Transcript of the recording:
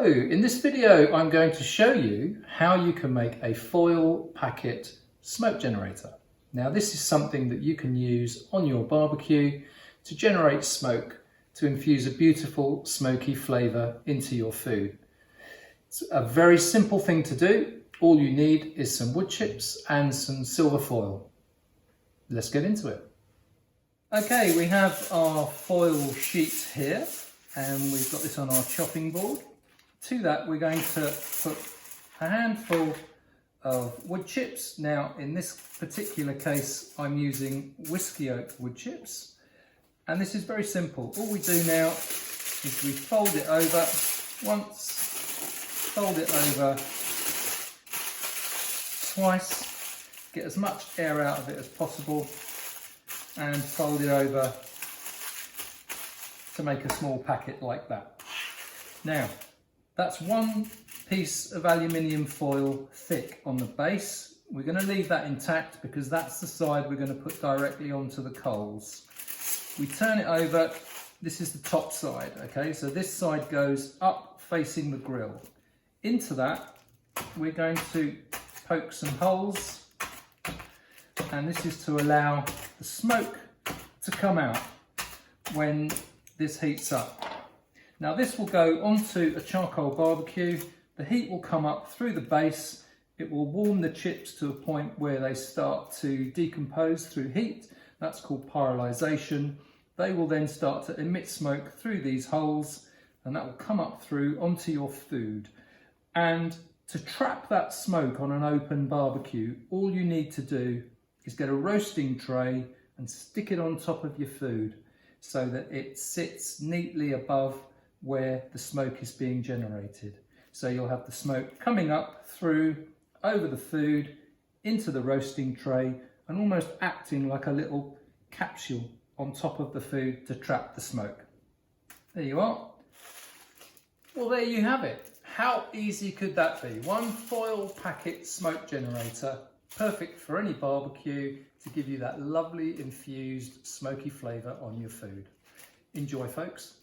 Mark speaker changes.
Speaker 1: In this video I'm going to show you how you can make a foil packet smoke generator. Now this is something that you can use on your barbecue to generate smoke to infuse a beautiful smoky flavour into your food. It's a very simple thing to do. All you need is some wood chips and some silver foil. Let's get into it. Okay, we have our foil sheet here and we've got this on our chopping board. To that we're going to put a handful of wood chips. Now in this particular case I'm using whiskey oak wood chips, and this is very simple. All we do now is we fold it over once, fold it over twice, get as much air out of it as possible, and fold it over to make a small packet like that. Now that's one piece of aluminium foil thick on the base. We're going to leave that intact because that's the side we're going to put directly onto the coals. We turn it over. This is the top side, okay? So this side goes up facing the grill. Into that we're going to poke some holes, and this is to allow the smoke to come out when this heats up. Now this will go onto a charcoal barbecue. The heat will come up through the base. It will warm the chips to a point where they start to decompose through heat. That's called pyrolyzation. They will then start to emit smoke through these holes, and that will come up through onto your food. And to trap that smoke on an open barbecue, all you need to do is get a roasting tray and stick it on top of your food so that it sits neatly above where the smoke is being generated. So you'll have the smoke coming up through over the food into the roasting tray and almost acting like a little capsule on top of the food to trap the smoke. There you are. Well, there you have it. How easy could that be? One foil packet smoke generator, perfect for any barbecue to give you that lovely infused smoky flavour on your food. Enjoy, folks.